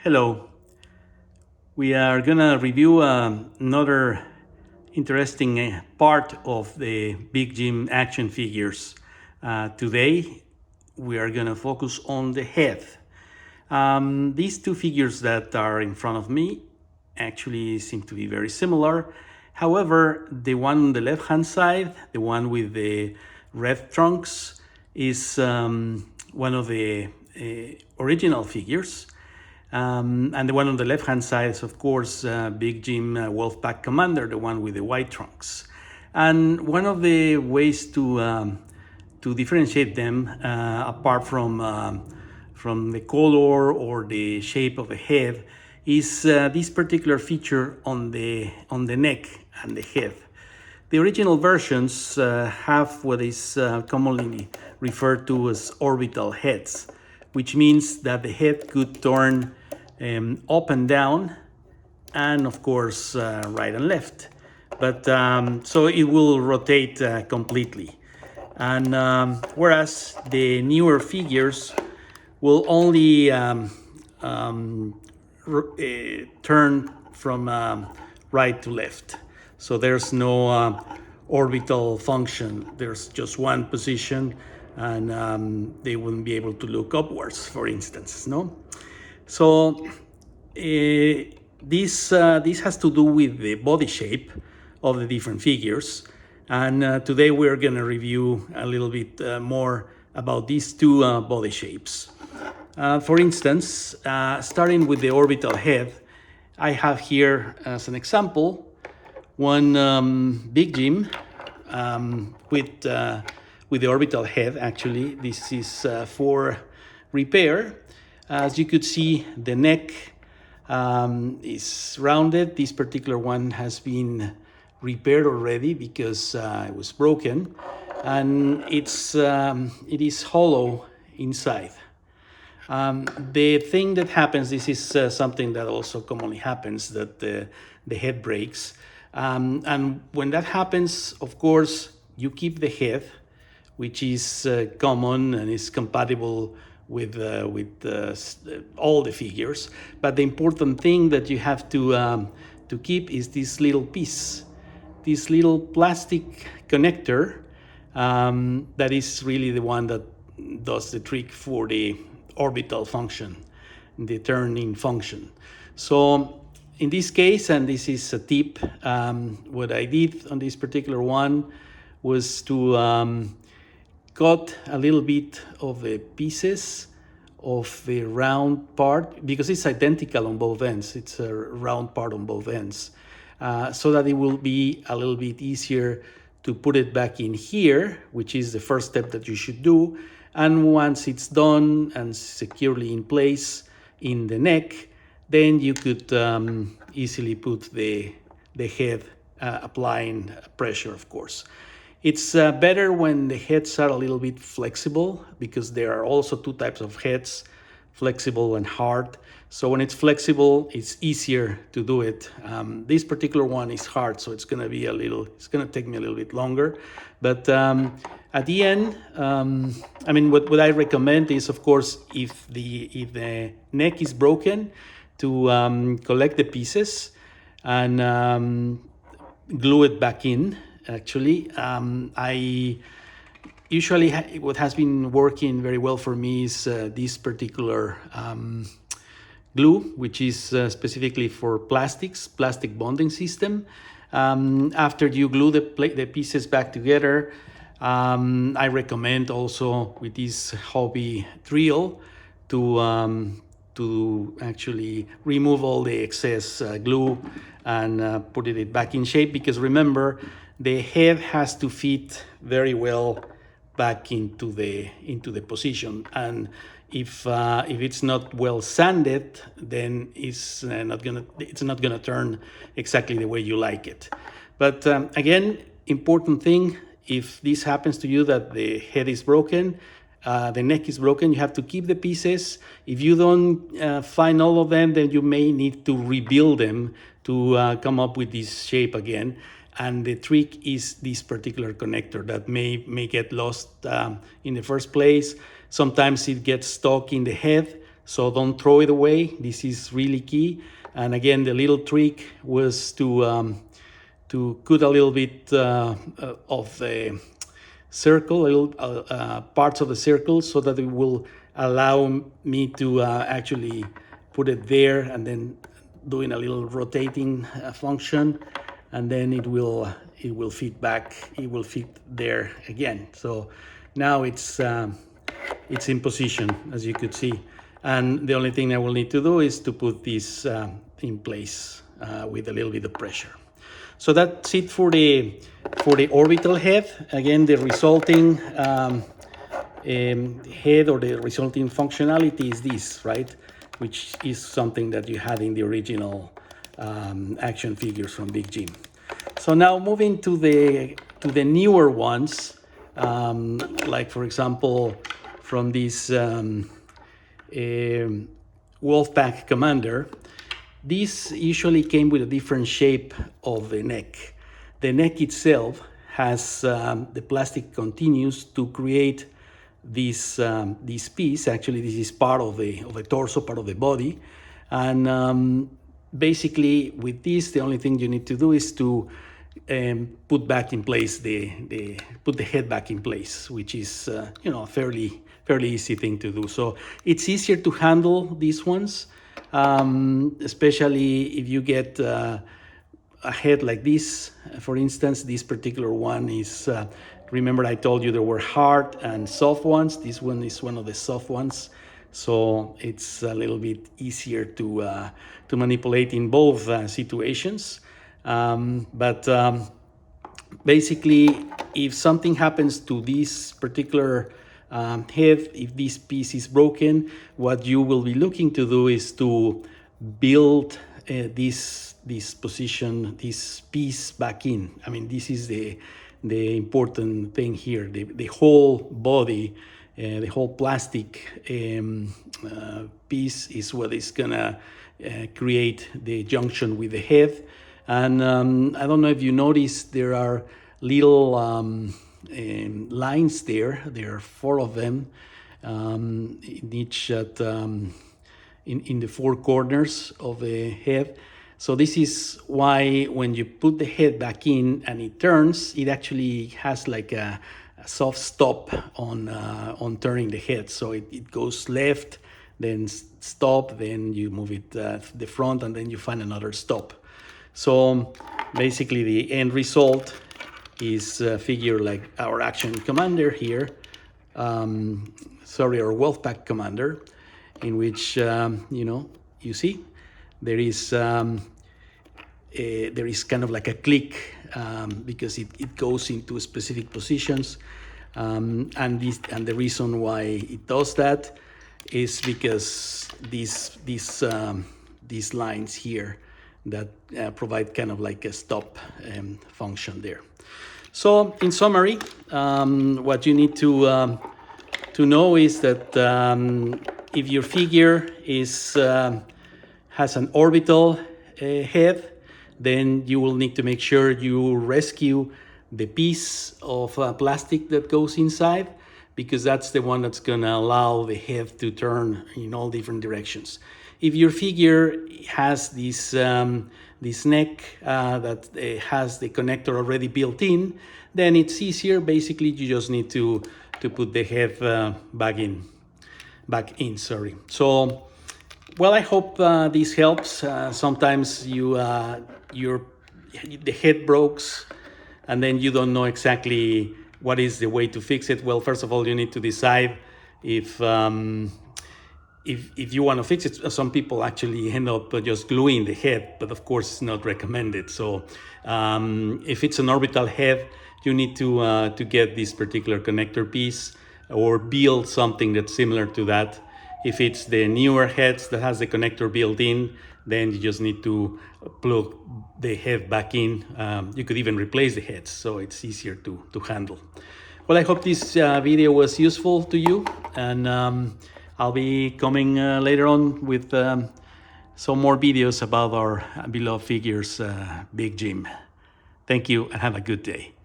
Hello. We are gonna review another interesting part of the Big Jim action figures. Today, we are gonna focus on the head. These two figures that are in front of me actually seem to be very similar. However, the one on the left-hand side, the one with the red trunks, is one of the original figures. And the one on the left-hand side is, of course, Big Jim Wolfpack Commander, the one with the white trunks. And one of the ways to differentiate them, apart from the color or the shape of the head, is this particular feature on the neck and the head. The original versions have what is commonly referred to as orbital heads, which means that the head could turn up and down, and of course right and left. But so it will rotate completely. And whereas the newer figures will only turn from right to left. So there's no orbital function. There's just one position, and they wouldn't be able to look upwards, for instance. No. So this has to do with the body shape of the different figures, and today we're going to review a little bit more about these two body shapes. For instance, starting with the orbital head, I have here as an example one Big Jim with the orbital head. Actually, this is for repair. As you could see, the neck is rounded. This particular one has been repaired already because it was broken, and it is hollow inside. The thing that happens, this is something that also commonly happens, that the head breaks. And when that happens, of course, you keep the head, which is common and is compatible with all the figures. But the important thing that you have to keep is this little piece, this little plastic connector that is really the one that does the trick for the orbital function, the turning function. So in this case, and this is a tip, what I did on this particular one was to cut a little bit of the pieces of the round part, because it's identical on both ends. It's a round part on both ends, so that it will be a little bit easier to put it back in here, which is the first step that you should do. And once it's done and securely in place in the neck, then you could easily put the head, applying pressure, of course. It's better when the heads are a little bit flexible, because there are also two types of heads, flexible and hard. So when it's flexible, it's easier to do it. This particular one is hard, so it's gonna take me a little bit longer. But at the end, I mean, what I recommend is, of course, if the neck is broken, to collect the pieces and glue it back in. Actually, I usually what has been working very well for me is this particular glue, which is specifically for plastic bonding system. After you glue the pieces back together, I recommend also with this hobby drill to actually remove all the excess glue and put it back in shape, because remember, the head has to fit very well back into the position, and if it's not well sanded, then it's not gonna turn exactly the way you like it. But again, important thing, if this happens to you, that the head is broken, the neck is broken, you have to keep the pieces. If you don't find all of them, then you may need to rebuild them to come up with this shape again. And the trick is this particular connector that may get lost in the first place. Sometimes it gets stuck in the head, So don't throw it away. This is really key. And again, the little trick was to cut a little bit of the circle, little parts of the circle, so that it will allow me to actually put it there and then doing a little rotating function, and then it will fit back. It will fit there again. So now it's in position, as you could see. And the only thing I will need to do is to put this in place with a little bit of pressure. So that's it for the orbital head. Again, the resulting head, or the resulting functionality, is this, right? Which is something that you had in the original action figures from Big Jim. So now moving to the newer ones, like for example from this Wolfpack Commander. This usually came with a different shape of the neck. The neck itself has the plastic continues to create this piece. Actually, this is part of the torso, part of the body, and basically with this, the only thing you need to do is to put back in place put the head back in place, which is a fairly easy thing to do. So it's easier to handle these ones, especially if you get a head like this. For instance, this particular one is, remember I told you there were hard and soft ones. This one is one of the soft ones. So it's a little bit easier to manipulate in both situations. But basically, if something happens to this particular head, if this piece is broken, what you will be looking to do is to build this position, this piece back in. I mean, this is the important thing here. The whole body, the whole plastic piece is what is gonna create the junction with the head. And I don't know if you noticed, there are little lines there. There are 4 of them, in each in the 4 corners of the head. So this is why when you put the head back in and it turns, it actually has like a soft stop on turning the head. So it goes left, then stop, then you move it the front, and then you find another stop. So basically the end result is a figure like our action commander here, our Wolfpack Commander, in which you see there is kind of like a click, because it goes into specific positions, and the reason why it does that is because these lines here that provide kind of like a stop function there. So in summary, what you need to know is that if your figure has an orbital head, then you will need to make sure you rescue the piece of plastic that goes inside, because that's the one that's going to allow the head to turn in all different directions. If your figure has this neck that has the connector already built in, then it's easier. Basically, you just need to put the head back in. So, well, I hope this helps. Sometimes the head breaks, and then you don't know exactly what is the way to fix it. Well, first of all, you need to decide if you want to fix it. Some people actually end up just gluing the head, but of course it's not recommended. So if it's an orbital head, you need to get this particular connector piece or build something that's similar to that. If it's the newer heads that has the connector built in, then you just need to plug the head back in. You could even replace the heads, so it's easier to handle. Well, I hope this video was useful to you, and I'll be coming later on with some more videos about our beloved figures, Big Jim. Thank you and have a good day.